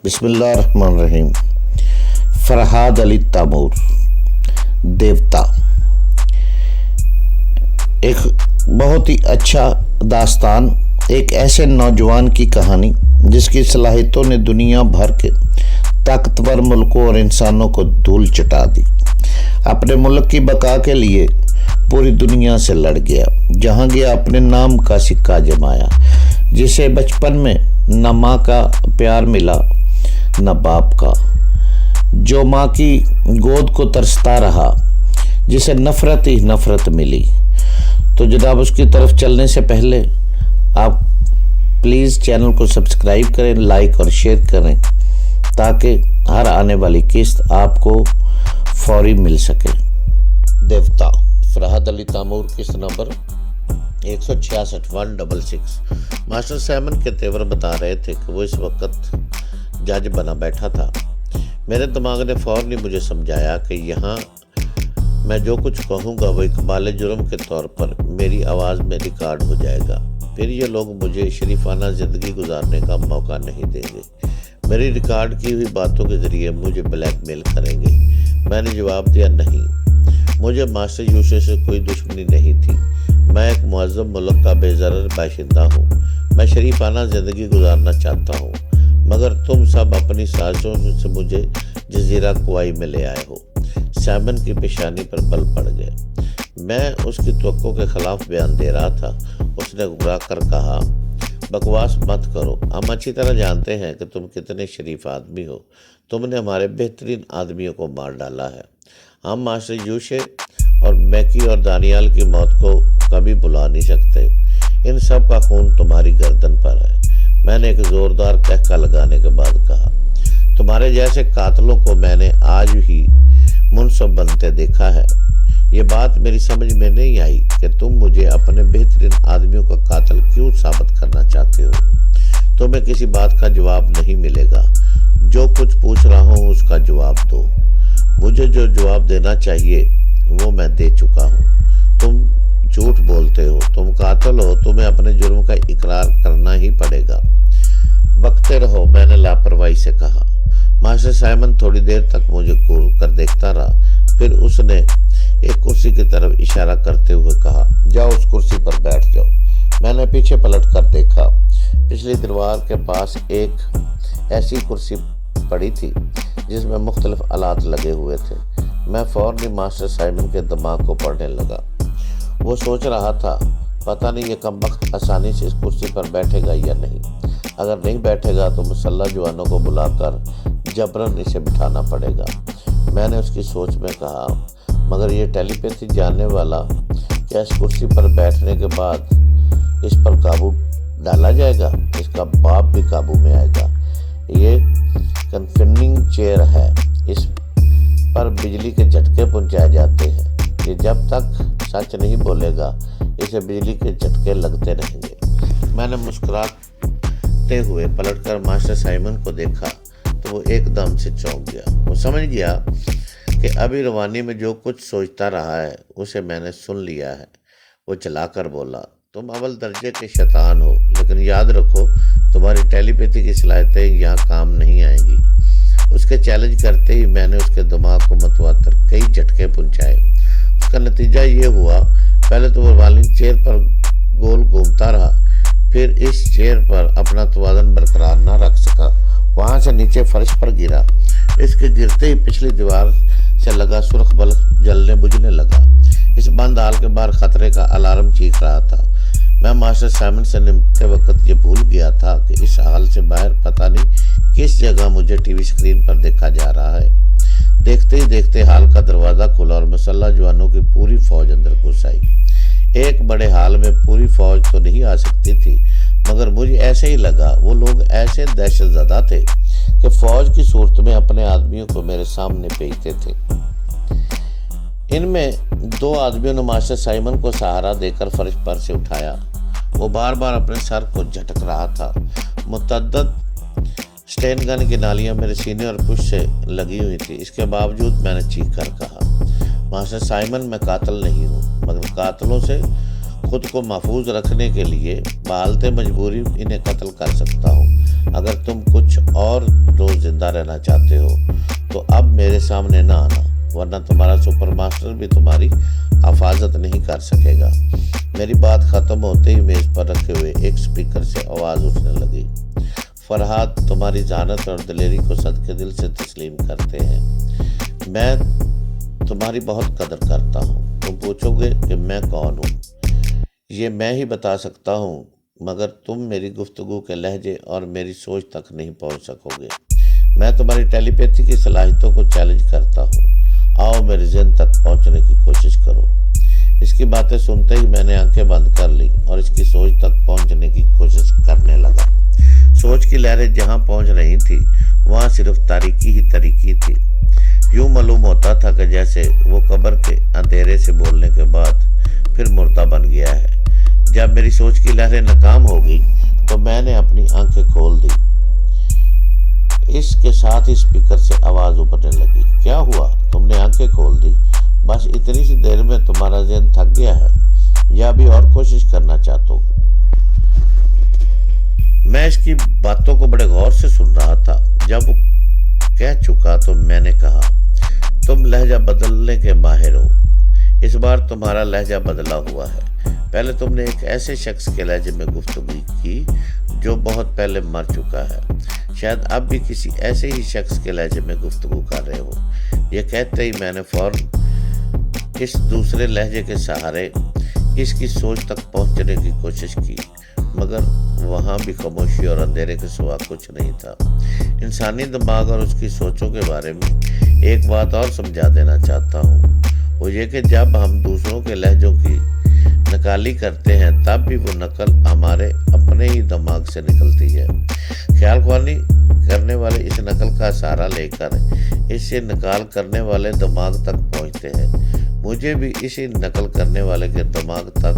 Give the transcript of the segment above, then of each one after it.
بسم اللہ الرحمن الرحیم۔ فرحاد علی تیمور، دیوتا، ایک بہت ہی اچھا داستان، ایک ایسے نوجوان کی کہانی جس کی صلاحیتوں نے دنیا بھر کے طاقتور ملکوں اور انسانوں کو دھول چٹا دی۔ اپنے ملک کی بقا کے لیے پوری دنیا سے لڑ گیا، جہاں گیا اپنے نام کا سکہ جمایا۔ جسے بچپن میں نہ ماں کا پیار ملا نہ باپ کا، جو ماں کی گود کو ترستا رہا، جسے نفرت ہی نفرت ملی۔ تو جناب اس کی طرف چلنے سے پہلے آپ پلیز چینل کو سبسکرائب کریں، لائک اور شیئر کریں تاکہ ہر آنے والی قسط آپ کو فوری مل سکے۔ دیوتا، فرحاد علی تیمور، قسط نمبر 166 ماسٹر سائمن کے تیور بتا رہے تھے کہ وہ اس وقت جج بنا بیٹھا تھا۔ میرے دماغ نے فوراً مجھے سمجھایا کہ یہاں میں جو کچھ کہوں گا وہ اقبال جرم کے طور پر میری آواز میں ریکارڈ ہو جائے گا۔ پھر یہ لوگ مجھے شریفانہ زندگی گزارنے کا موقع نہیں دیں گے، میری ریکارڈ کی ہوئی باتوں کے ذریعے مجھے بلیک میل کریں گے۔ میں نے جواب دیا، نہیں، مجھے ماسٹر یوسف سے کوئی دشمنی نہیں تھی۔ میں ایک معذب ملک کا بے ضرر باشندہ ہوں، میں شریفانہ زندگی گزارنا چاہتا ہوں، مگر تم سب اپنی سازشوں سے مجھے جزیرہ کوئی میں لے آئے ہو۔ سائمن کی پیشانی پر بل پڑ گئے۔ میں اس کی توقع کے خلاف بیان دے رہا تھا۔ اس نے گھبرا کر کہا، بکواس مت کرو، ہم اچھی طرح جانتے ہیں کہ تم کتنے شریف آدمی ہو۔ تم نے ہمارے بہترین آدمیوں کو مار ڈالا ہے۔ ہم ماسٹر یوسف اور میکی اور دانیال کی موت کو کبھی بھلا نہیں سکتے۔ ان سب کا خون تمہاری گردن پر ہے۔ میں نے ایک زوردار کہکا لگانے کے بعد کہا، تمہارے جیسے قاتلوں کو میں نے آج ہی منصب بنتے دیکھا ہے۔ یہ بات میری سمجھ میں نہیں آئی کہ تم مجھے اپنے بہترین آدمیوں کا قاتل کیوں ثابت کرنا چاہتے ہو۔ تمہیں کسی بات کا جواب نہیں ملے گا۔ جو کچھ پوچھ رہا ہوں اس کا جواب دو۔ مجھے جو جواب دینا چاہیے وہ میں دے چکا ہوں۔ تم جھوٹ بولتے ہو، تم قاتل ہو، تمہیں اپنے جرم کا اقرار کرنا ہی پڑے گا۔ بکتے رہو، میں نے لاپرواہی سے کہا۔ ماسٹر سائمن تھوڑی دیر تک مجھے گور کر دیکھتا رہا، پھر اس نے ایک کرسی کی طرف اشارہ کرتے ہوئے کہا، جاؤ اس کرسی پر بیٹھ جاؤ۔ میں نے پیچھے پلٹ کر دیکھا۔ پچھلی دیوار کے پاس ایک ایسی کرسی پڑی تھی جس میں مختلف آلات لگے ہوئے تھے۔ میں فوراً ماسٹر سائمن کے دماغ کو پڑھنے لگا۔ وہ سوچ رہا تھا، پتہ نہیں یہ کمبخت آسانی سے اس کرسی پر بیٹھے گا یا نہیں۔ اگر نہیں بیٹھے گا تو مسلح جوانوں کو بلا کر جبراً اسے بٹھانا پڑے گا۔ میں نے اس کی سوچ میں کہا، مگر یہ ٹیلی پیتھی جاننے والا کیا اس کرسی پر بیٹھنے کے بعد اس پر قابو ڈالا جائے گا؟ اس کا باپ بھی قابو میں آئے گا۔ یہ کنفننگ چیئر ہے، اس پر بجلی کے جھٹکے پہنچائے جاتے ہیں۔ یہ جب تک سچ نہیں بولے گا اسے بجلی کے جھٹکے لگتے رہیں گے۔ میں نے مسکراتے ہوئے پلٹ کر ماسٹر سائمن کو دیکھا تو وہ ایک دم سے چونک گیا۔ وہ سمجھ گیا کہ ابھی روانی میں جو کچھ سوچتا رہا ہے اسے میں نے سن لیا ہے۔ وہ چلا کر بولا، تم اول درجے کے شیطان ہو، لیکن یاد رکھو تمہاری ٹیلی پیتھی کی صلاحیتیں یہاں کام نہیں آئیں گی۔ اس کے چیلنج کرتے ہی میں نے اس کے دماغ کو متواتر کئی جھٹکے پہنچائے۔ اس کا نتیجہ یہ ہوا، پہلے تو وہ والنگ چیئر پر گول گھومتا رہا، پھر اس چیئر پر اپنا توازن برقرار نہ رکھ سکا، وہاں سے نیچے فرش پر گرا۔ اس کے گرتے ہی پچھلی دیوار سے لگا سرخ بلب جلنے بجھنے لگا۔ اس بند حال کے باہر خطرے کا الارم چیخ رہا تھا۔ میں ماسٹر سائمن سے نمٹتے وقت یہ بھول گیا تھا کہ اس حال سے باہر پتہ نہیں کس جگہ مجھے ٹی وی سکرین پر دیکھا جا رہا ہے۔ دیکھتے ہی دیکھتے حال کا دروازہ کھلا اور مسلح جوانوں کی پوری فوج اندر گھس آئی۔ ایک بڑے حال میں پوری فوج تو نہیں آ سکتی تھی، مگر مجھے ایسے ہی لگا وہ لوگ ایسے دہشت زدہ تھے کہ فوج کی صورت میں اپنے آدمیوں کو میرے سامنے بھیجتے تھے۔ ان میں دو آدمیوں نے ماسٹر سائمن کو سہارا دے کر فرش پر سے اٹھایا۔ وہ بار بار اپنے سر کو جھٹک رہا تھا۔ متعدد سٹین گن کی نالیاں میرے سینے اور پشت سے لگی ہوئی تھی۔ اس کے باوجود میں نے چیخ کر کہا، ماسٹر سائمن، میں قاتل نہیں ہوں، مگر قاتلوں سے خود کو محفوظ رکھنے کے لیے بحالت مجبوری انہیں قتل کر سکتا ہوں۔ اگر تم کچھ اور روز जिंदा रहना चाहते हो तो अब मेरे सामने ना आना, वरना तुम्हारा सुपर मास्टर भी तुम्हारी हिफाजत नहीं कर सकेगा। मेरी बात खत्म होते ही मेज पर रखे हुए एक स्पीकर से आवाज़ उठने लगी। फरहाद, तुम्हारी जहानत और दिलेरी को सदके दिल से तस्लीम करते हैं। मैं तुम्हारी बहुत कदर करता हूँ। तुम पूछोगे कि मैं कौन हूँ? ये मैं ही बता सकता हूँ, मगर तुम मेरी गुफ्तगू के लहजे और मेरी सोच तक नहीं पहुँच सकोगे। मैं तुम्हारी टेलीपैथी की सलाहियतों को चैलेंज करता हूँ। आओ मेरे ज़हन तक पहुँचने की कोशिश करो। इसकी बातें सुनते ही मैंने आंखें बंद कर ली और इसकी सोच तक पहुँचने की कोशिश करने लगा। सोच की लहरें जहाँ पहुँच रही थी वहाँ सिर्फ तारीकी ही तारीकी थी। यूँ मालूम होता था कि जैसे वो कब्र के अंधेरे से बोलने के बाद फिर मुर्दा बन गया है। जब मेरी सोच की लहरें नाकाम हो गई तो मैंने अपनी आंखें खोल दी। इसके साथ ही स्पीकर से आवाज़ उभरने लगी। क्या हुआ? तुमने आंखें खोल दी? बस इतनी सी देर में तुम्हारा ज़हन थक गया है या अभी और कोशिश करना चाहते हो? मैं इसकी बातों को बड़े गौर से सुन रहा था। जब वो कह चुका तो मैंने कहा, तुम लहजा बदलने के माहिर हो। इस बार तुम्हारा लहजा बदला हुआ है। पहले तुमने एक ऐसे शख्स के लहजे में गुफ्तगू की जो बहुत पहले मर चुका है। शायद अब भी किसी ऐसे ही शख्स के लहजे में गुफ्तगू कर रहे हो। ये कहते ही मैंने फौरन इस दूसरे लहजे के सहारे इसकी सोच तक पहुंचने की कोशिश की, मगर वहाँ भी खामोशी और अंधेरे के सिवा कुछ नहीं था। इंसानी दिमाग और उसकी सोचों के बारे में एक बात और समझा देना चाहता हूँ, वो ये कि जब हम दूसरों के लहजों की नकाली करते हैं तब भी वो नकल हमारे अपने ही दिमाग से निकलती है। ख्यालख्वानी करने वाले इस नकल का सहारा लेकर इससे नकाल करने वाले दिमाग तक पहुँचते हैं। मुझे भी इसी नकल करने वाले के दिमाग तक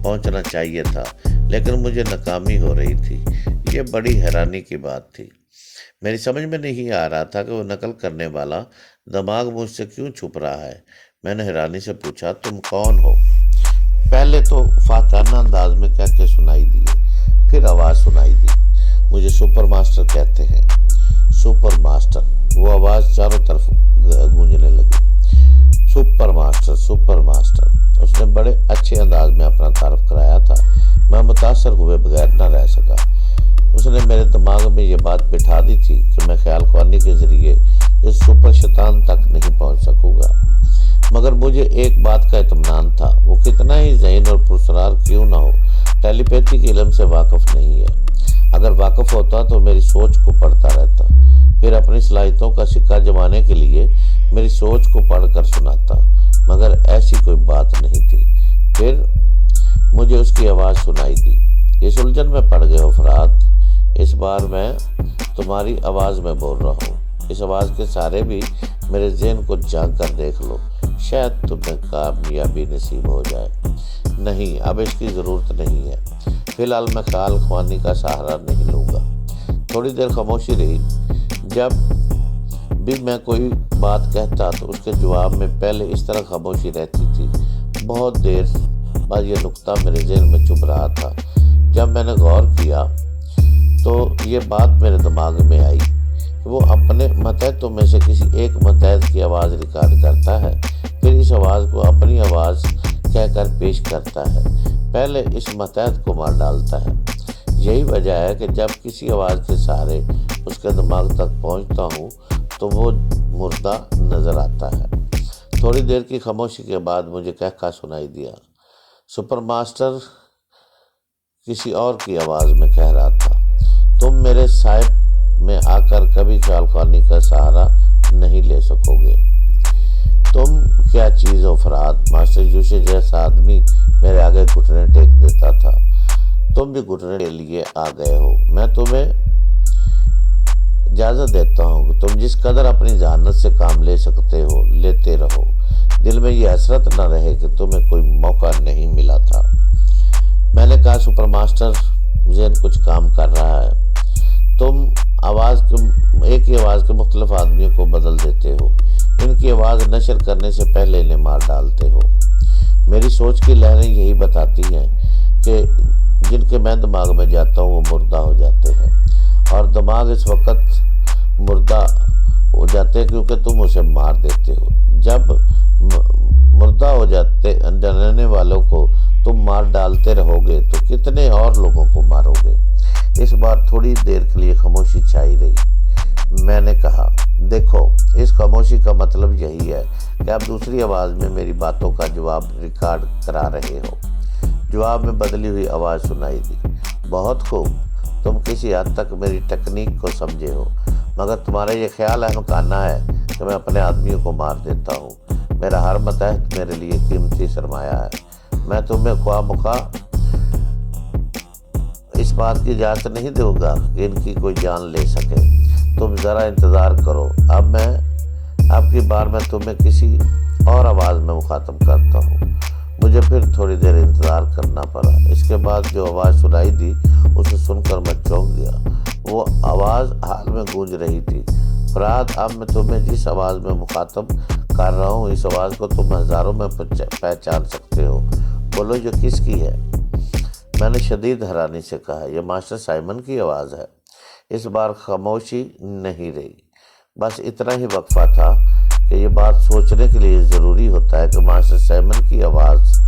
पहुँचना चाहिए था, लेकिन मुझे नाकामी हो रही थी। ये बड़ी हैरानी की बात थी। मेरी समझ में नहीं आ रहा था कि वो नकल करने वाला दिमाग मुझसे क्यों छुप रहा है। मैंने हैरानी से पूछा, तुम कौन हो? पहले तो फाकाना अंदाज में कह के सुनाई दिए, फिर आवाज़ सुनाई दी, मुझे सुपर मास्टर कहते हैं। सुपर मास्टर, वो आवाज़ चारों तरफ गूंजने लगी। Super master, super master. उसने बड़े अच्छे अंदाज में अपना तारफ कराया था। मैं मुतासर हुए बगैर न रह सका। उसने मेरे दिमाग में ये बात बिठा दी थी कि मैं ख्याल ख्वानी के ज़रिए इस सुपर शैतान तक नहीं पहुंच सकूँगा, मगर मुझे एक बात का इत्मीनान था, वो कितना ही ज़हीन और पुरस्कार क्यों ना हो, टेलीपैथी के इल्म से वाकिफ़ नहीं है। अगर वाकिफ़ होता तो मेरी सोच को पढ़ता रहता, फिर अपनी सलाहियतों का सिक्का जमाने के लिए मेरी सोच को पढ़कर सुनाता, मगर ऐसी कोई बात नहीं थी। फिर मुझे उसकी आवाज़ सुनाई दी। इस उलझन में पड़ गए हो फरहाद। इस बार मैं तुम्हारी आवाज़ में बोल रहा हूँ। इस आवाज़ के सहारे भी मेरे ज़हन को झांक कर देख लो, शायद तुम्हें कामयाबी नसीब हो जाए। नहीं, अब इसकी ज़रूरत नहीं है। फ़िलहाल मैं ख्याल ख्वानी का सहारा नहीं लूँगा। थोड़ी देर खामोशी रही। जब भी मैं कोई बात कहता तो उसके जवाब में पहले इस तरह खामोशी रहती थी। बहुत देर बाद ये नुक्ता मेरे ज़हन में चुभ रहा था। जब मैंने गौर किया तो ये बात मेरे दिमाग में आई कि वो अपने मतहतों में से किसी एक मतहत की आवाज़ रिकॉर्ड करता है, फिर इस आवाज़ को अपनी आवाज़ कहकर पेश करता है, पहले इस मतहत को मार डालता है। यही वजह है कि जब किसी आवाज़ के सहारे उसके दिमाग तक पहुंचता हूँ तो वो मुर्दा नज़र आता है। थोड़ी देर की खामोशी के बाद मुझे कहका सुनाई दिया। सुपर मास्टर किसी और की आवाज़ में कह रहा था, तुम मेरे साहिब में आकर कभी ख्याल ख्वानी का सहारा नहीं ले सकोगे। तुम क्या चीज़ हो फरहाद? मास्टर यूसुफ जैसा आदमी मेरे आगे घुटने टेक देता था। तुम भी घुटने के लिए आ गए हो। मैं तुम्हें इजाज़त देता हूँ कि तुम जिस कदर अपनी जहानत से काम ले सकते हो लेते रहो। दिल में ये हसरत न रहे कि तुम्हें कोई मौका नहीं मिला था। मैंने कहा, सुपर मास्टर ज़हन कुछ काम कर रहा है। तुम एक ही आवाज़ के मुख्तलिफ आदमियों को बदल देते हो। इनकी आवाज़ नशर करने से पहले इन्हें मार डालते हो। मेरी सोच की लहरें यही बताती हैं कि जिनके मैं दिमाग में जाता हूँ वो मुर्दा हो जाते हैं, और दिमाग इस वक्त मुर्दा जाते हैं क्योंकि तुम उसे मार देते हो। जब मुर्दा हो जाने वालों को तुम मार डालते रहोगे तो कितने और लोगों को मारोगे। इस बार थोड़ी देर के लिए खामोशी छाई रही। मैंने कहा, देखो, इस खामोशी का मतलब यही है कि आप दूसरी आवाज़ में मेरी बातों का जवाब रिकॉर्ड करा रहे हो। जवाब में बदली हुई आवाज़ सुनाई दी। बहुत खूब, तुम किसी हद तक मेरी टेक्निक को समझे हो, मगर तुम्हारा ये ख्याल अहमकाना है कि मैं अपने आदमियों को मार देता हूँ। मेरा हर मतहत मेरे लिए कीमती सरमाया है। मैं तुम्हें ख्वाह इस बात की इजाज़त नहीं दूंगा कि इनकी कोई जान ले सके। तुम ज़रा इंतज़ार करो। अब की बार मैं तुम्हें किसी और आवाज़ में मुखातब करता हूँ। मुझे फिर थोड़ी देर इंतज़ार करना पड़ा। इसके बाद जो आवाज़ सुनाई दी उसे सुनकर मैं चौंक गया। वो आवाज़ हाल में गूंज रही थी, फरहाद, अब मैं तुम्हें जिस आवाज़ में मुखातब कर रहा हूँ, इस आवाज़ को तुम हज़ारों में पहचान सकते हो। बोलो, ये किसकी है? मैंने शदीद हैरानी से कहा, यह मास्टर साइमन की आवाज़ है। इस बार खामोशी नहीं रही। बस इतना ही वक्फा था कि ये बात सोचने के लिए ज़रूरी होता है कि मास्टर साइमन की आवाज़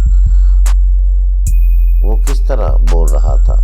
वो किस तरह बोल रहा था।